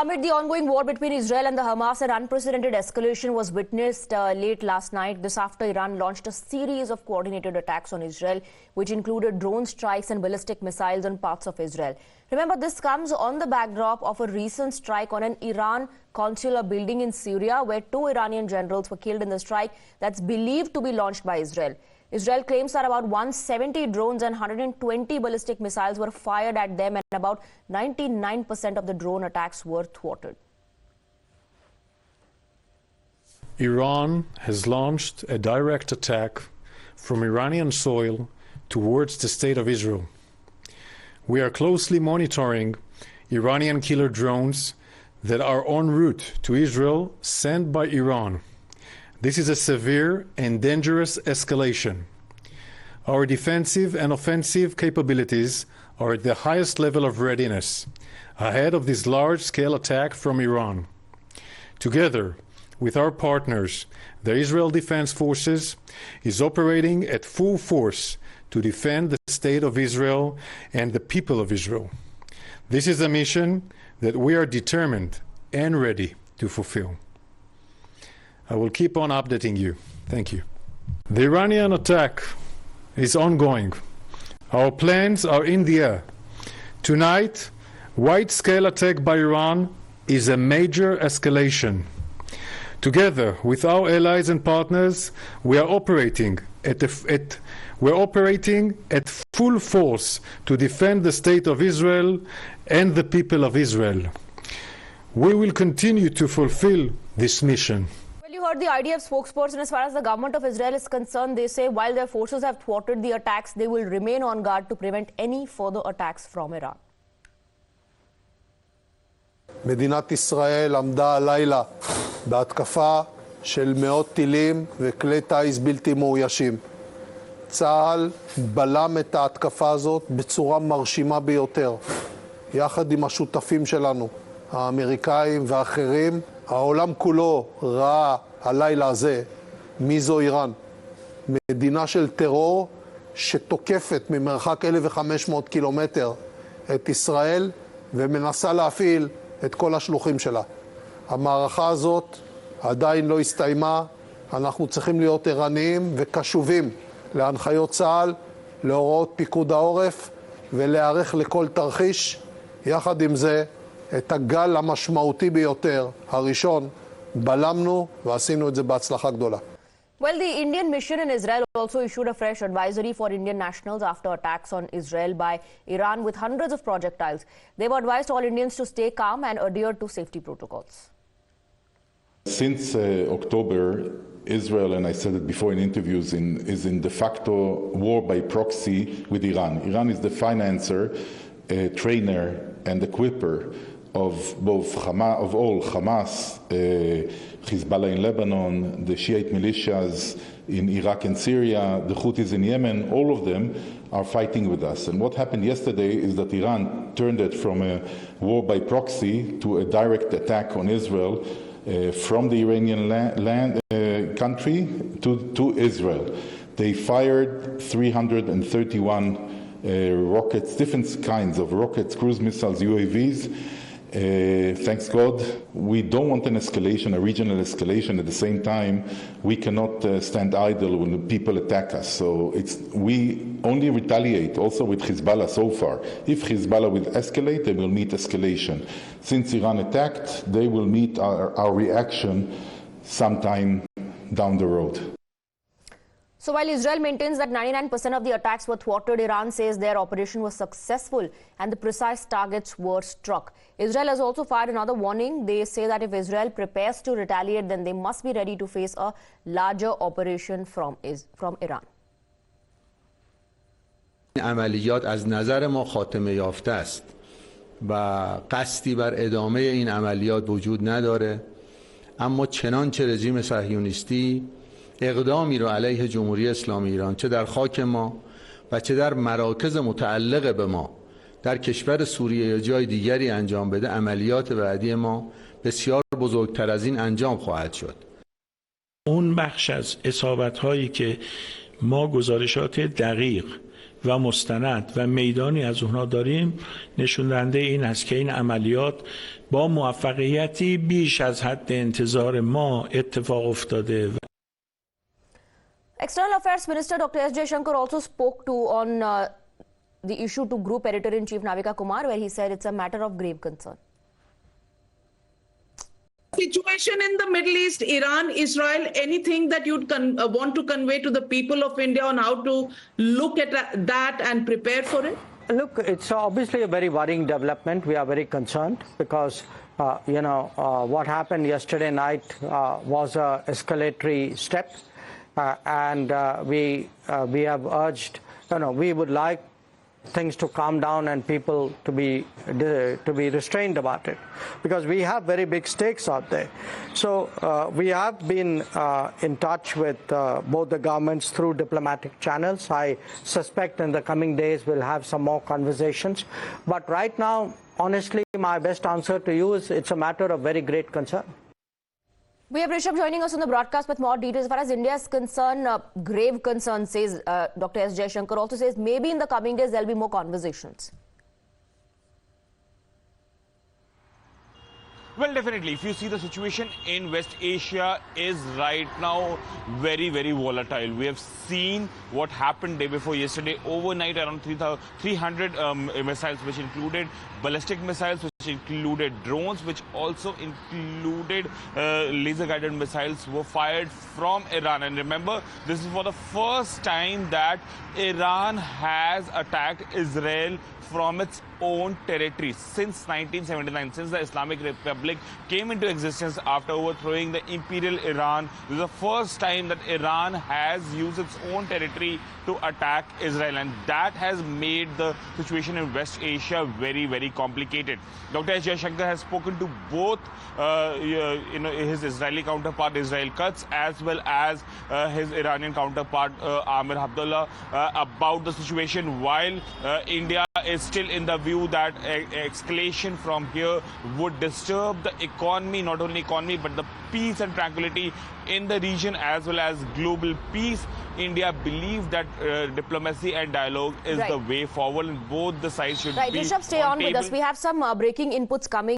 Amid the ongoing war between Israel and the Hamas, an unprecedented escalation was witnessed late last night. This after Iran launched a series of coordinated attacks on Israel, which included drone strikes and ballistic missiles on parts of Israel. Remember, this comes on the backdrop of a recent strike on an Iran consular building in Syria, where 2 Iranian generals were killed in the strike that's believed to be launched by Israel. Israel claims that about 170 drones and 120 ballistic missiles were fired at them, and about 99% of the drone attacks were thwarted. Iran has launched a direct attack from Iranian soil towards the state of Israel. We are closely monitoring Iranian killer drones that are en route to Israel sent by Iran. This is a severe and dangerous escalation. Our defensive and offensive capabilities are at the highest level of readiness ahead of this large-scale attack from Iran. Together with our partners, the Israel Defense Forces is operating at full force to defend the state of Israel and the people of Israel. This is a mission that we are determined and ready to fulfill. I will keep on updating you. Thank you. The Iranian attack is ongoing. Our plans are in the air. Tonight, wide-scale attack by Iran is a major escalation. Together with our allies and partners, we are operating at full force to defend the state of Israel and the people of Israel. We will continue to fulfill this mission. You heard the IDF spokesperson. As far as the government of Israel is concerned, they say while their forces have thwarted the attacks, they will remain on guard to prevent any further attacks from Iran. מדינת ישראל עמדה הלילה בהתקפה של מאות טילים וכלי טיס בלתי מאוישים. צה"ל בלם את ההתקפה הזאת בצורה מרשימה ביותר. יחד עם השותפים שלנו, האמריקאים ואחרים, העולם כולו ראה הלילה הזה מי זו איראן. מדינה של טרור שתוקפת ממרחק 1,500 קילומטר את ישראל ומנסה להפעיל את כל השלוחים שלה. המערכה הזאת עדיין לא הסתיימה. אנחנו צריכים להיות ערניים וקשובים להנחיות צה"ל, להוראות פיקוד העורף ולהיערך לכל תרחיש. יחד עם זה, את הגל המשמעותי ביותר, הראשון, בלמנו ועשינו את זה בהצלחה גדולה. Well, the Indian mission in Israel also issued a fresh advisory for Indian nationals after attacks on Israel by Iran with hundreds of projectiles. They've advised all Indians to stay calm and adhere to safety protocols. Since October, Israel, and I said it before in interviews, is in de facto war by proxy with Iran. Iran is the financer, trainer, and equipper of both Hamas, Hezbollah in Lebanon, the Shiite militias in Iraq and Syria, the Houthis in Yemen. All of them are fighting with us. And what happened yesterday is that Iran turned it from a war by proxy to a direct attack on Israel from the Iranian country to Israel. They fired 331 rockets, different kinds of rockets, cruise missiles, UAVs. Thanks God, we don't want an escalation, a regional escalation. At the same time, we cannot stand idle when people attack us. So we only retaliate, also with Hezbollah so far. If Hezbollah will escalate, they will meet escalation. Since Iran attacked, they will meet our reaction sometime down the road. So while Israel maintains that 99% of the attacks were thwarted, Iran says their operation was successful and the precise targets were struck. Israel has also fired another warning. They say that if Israel prepares to retaliate, then they must be ready to face a larger operation from Iran. عملیات از نظر ما خاتمه یافته است و قصدی بر ادامه این عملیات وجود نداره، اما چنانچه رژیم صهیونیستی اقدامی رو علیه جمهوری اسلامی ایران چه در خاک ما و چه در مراکز متعلق به ما در کشور سوریه یا جای دیگری انجام بده، عملیات بعدی ما بسیار بزرگتر از این انجام خواهد شد. اون بخش از اصابت‌هایی که ما گزارشات دقیق و مستند و میدانی از اونها داریم نشون دهنده این است که این عملیات با موفقیتی بیش از حد انتظار ما اتفاق افتاده. External Affairs Minister Dr. S. Jaishankar also spoke on the issue to Group Editor-in-Chief Navika Kumar, where he said it's a matter of grave concern. Situation in the Middle East, Iran, Israel, anything that you'd want to convey to the people of India on how to look at that and prepare for it? Look, it's obviously a very worrying development. We are very concerned because, what happened yesterday night was an escalatory step. And we have urged, we would like things to calm down and people to be restrained about it, because we have very big stakes out there. So we have been in touch with both the governments through diplomatic channels. I suspect in the coming days we'll have some more conversations. But right now, honestly, my best answer to you is it's a matter of very great concern. We have Rishabh joining us on the broadcast with more details. As far as India is concerned, grave concern, says Dr. S. Jaishankar, also says maybe in the coming days there will be more conversations. Well, definitely. If you see the situation in West Asia is right now very, very volatile. We have seen what happened day before yesterday. Overnight, around 300 missiles, which included ballistic missiles, which included drones, which also included laser-guided missiles, were fired from Iran. And remember, this is for the first time that Iran has attacked Israel from its own territory since 1979, since the Islamic Republic came into existence after overthrowing the imperial Iran. This is the first time that Iran has used its own territory to attack Israel, and that has made the situation in West Asia very, very complicated. Dr. S. Jaishankar has spoken to both his Israeli counterpart Israel Katz as well as his Iranian counterpart Amir Abdullah about the situation, while India is still in the view that escalation from here would disturb the economy, not only economy, but the peace and tranquility in the region as well as global peace. India believes that diplomacy and dialogue is the way forward, and both the sides should be Rishabh, stay on with us. We have some breaking inputs coming.